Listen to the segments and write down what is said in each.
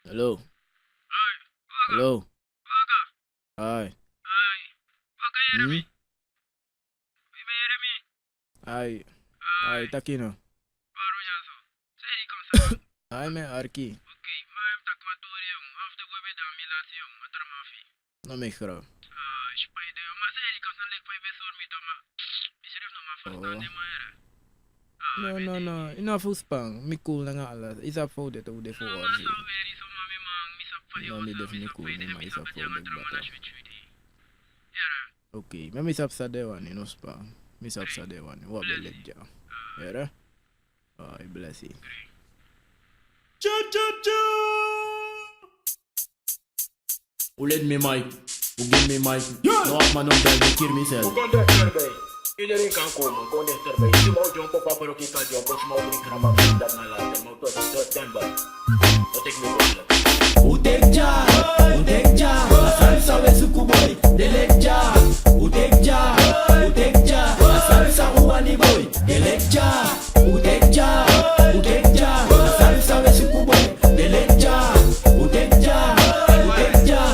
Hello. Hello. Hi. Hmm? Hi. Hi, Takino. Hi, me Arki. No me juro. Oh. No. Enough uspang. Mi cool na nga alas. Isa po dito ude for orsi. No, mi def mi cool ni ma isa po dek bata. Okay. Me misap sa dewan no spa. Misap sa dewan. Wa beleg ja. Yara? Ay, bless you. Who lend me mic? Who give me mic? No man on bell, me kill myself. Iedereen kan komen, gewoon dichterbij. Je moet jump op papa ook kan jump, als je moet niet gaan maken, dat naar later. Maar tot standby. Dat ik niet wil. Utekja, asalsa wesuku boy, delekja. Utekja, asalsa uwani boy, delekja. Utekja, asalsa wesuku boy, delekja. Utekja,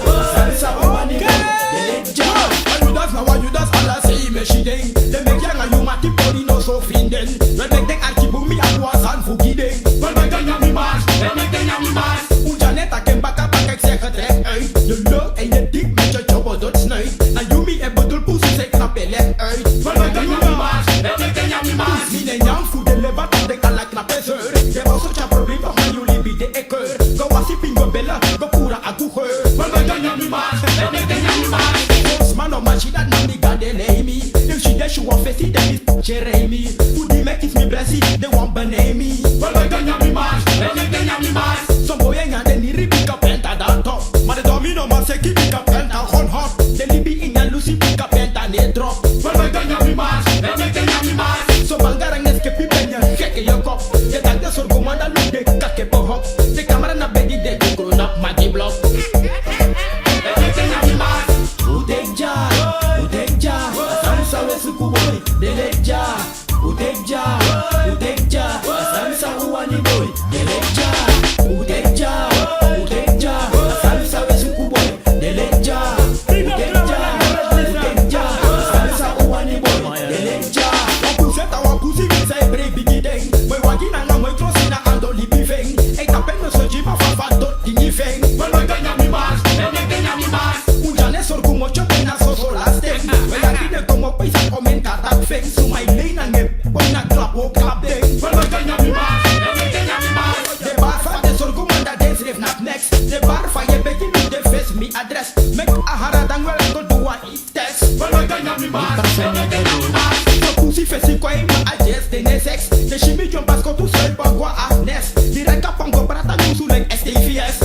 asalsa uwani boy, delekja. When you dance now, when you dance, Allah say me she ding. They make young and you mati body no so finden. When make them archibumi and was and fugiding. When make them yummy mash, when make them yummy mash. Janetta kan baka ik zeg het rechtuit. Je lul en je dik met je jobber tot snuit. En Yumi en bedoel poesie zij knap je leg uit. Maar met een Yumi maas, met een Yumi maas. Niet een jam voet de lever tot denk aan knap en zeur. Je was zo'n probleem toch maar jullie bieden ekkeur. Go was die pingo bellen, go pura a koegeur. Maar met een Yumi maas, met een Yumi maas. Volgens man op machine dat nam die gade neemi. If she dash you off festi then is Jeremy. Hoe die mek is me blessie, they want benemi. Maar met een Yumi maas, met een Yumi maas. Some boy ain't got any pick up penta dat top. Maar de domino man zeg pick up penta gewoon hot. De libi in en Lucy pick up penta nee drop. Maar wij kan jou niet maas, wij kan jou niet maas. Zo bangarang net skepi ben je gek in je kop. Je denkt dat soort commanda lukt de kakke behop. De camera naar bedi de groen op maar die blok. Wij kan jou niet maas. Utekja, asalsa wesuku boy, delekja. Utekja, asalsa uwani boy, delekja. Utekja, asalsa wesuku boy, delekja. Utekja, asalsa uwani boy, delekja. Wapuzeta wapuzi wisa ebre bigi deng. Boy wagina na moi trosi na ando libi veng. Ei tapen no soji ma fafa dot dingi veng. Maar wij kan jou niet maas, wij kan jou niet maas. Unjane sorgu mocho pena so last deng. Wij lagi de como paisa comenta tak veng. Sumai leina ngep, boy na klap o klap deng. Maar wij kan jou niet maas, wij kan jou niet maas. De bar van de sorgu manda dance ref nap next. De bar van je begin met de face mi adres. Mek ahara dan wel to do one it test. Maar wij kan jou niet maas, wij kan jou niet maas. Pussy fesi kwa ima adjust de ne sex. De shimi jump basko tu sel bagwa a nest. Direct up pango brata nusu like STVS.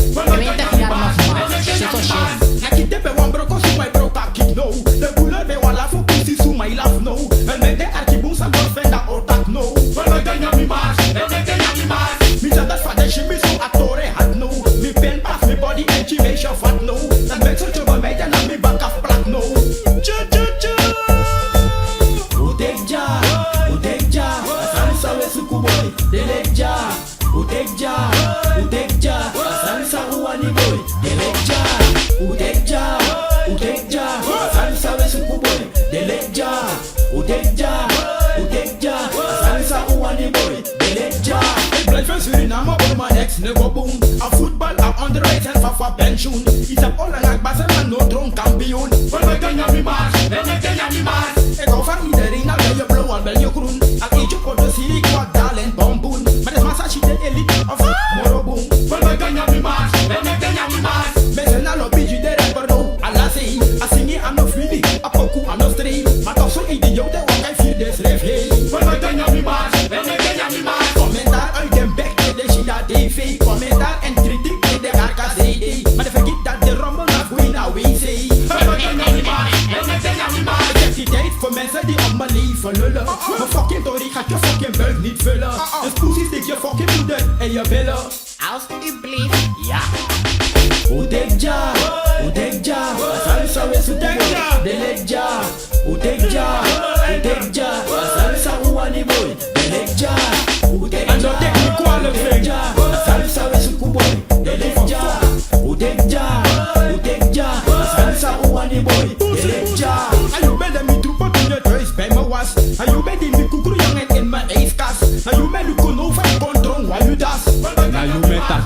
Nakite be wan broko su my broka kick no. De buller be wala fu pussy su my laugh no. En met de archibun sa dos fenda otak no. Wij kan jou niet maas, wij kan jou niet maas. Mi dat fa de shimi su atore hat no. Mi pen pass mi body and she make sure fat no. Dan make sure to me dan mi back af plak no. Utekja, asalsa wesuku boy, delekja. Utekja, asalsa uwani boy, delekja. Utekja, asalsa wesuku boy, delekja. Utekja, asalsa uwani boy, delekja. Blijven Suriname op mijn ex nego boom. A voetbal a onderwijs en fafa pensioen. Iets heb al lang basen maar no dron kampioen. Maar wij kan jou niet maas, wij kan jou niet maas. Ik hou van iedereen, al ben je blauw, al ben je groen. Al eet je poten, zie ik wat talent bamboen. Maar de massa shit de elite of moroboom. Maar wij kan jou niet maas, wij kan jou niet maas. Mensen al op je de rapper no, Allah say. A singi am no feeling, a poku am no stream. Maar toch zo'n idioot, wat hij vier des ref heen. Maar wij kan jou niet maas, wij kan jou niet maas. Commentaar uit den bek, de Shida TV. Commentaar en kritiek in de RKCD. Maar de vergeet dat de rommel naar goeie naar WC. Maar wij kan jou niet maas, wij kan jou niet maas. Ik heb die tijd voor mensen die op mijn leven lullen. Mijn fucking tori gaat je fucking buik niet vullen. Dus poesie stik je fucking moeder en je billen. Alsjeblieft, ja. Utekja, asalsa wesuku boy, delekja. Utekja, asalsa uwani wani boy Delekja And don't take me qualify. Salsa we suku boy Delekja Salsa wani boy Delekja And you better me troep op in je thuis bij me was. En je bent in de koekroe jongen in mijn ijskast. En je bent de kono van controle waar je das. Na you met dat.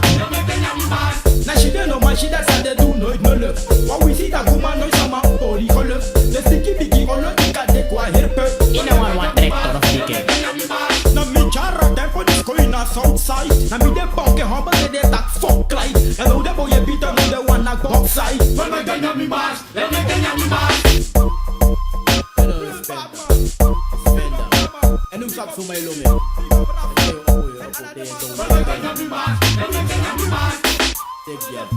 Na she don't know man she dat ze doen nooit me lukt. Want we zien dat woman nooit samen poli geluk. De sticky biggie olo die kan de kwa herpe. You know one director of DK. Na mi charra tempo disco in a Southside. Na mi de bonke humble de tak fuck Clyde. En hoe de boy je beat on de one na boxside. Van mij kan je mi baas, let me kan je mi baas. En nu sap voor mij lomen. Take job.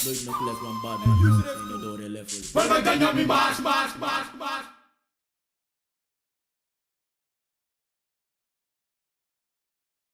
Nooit nog les van bad man. Zijn er door de level. Van mij kan je mi baas, baas, baas.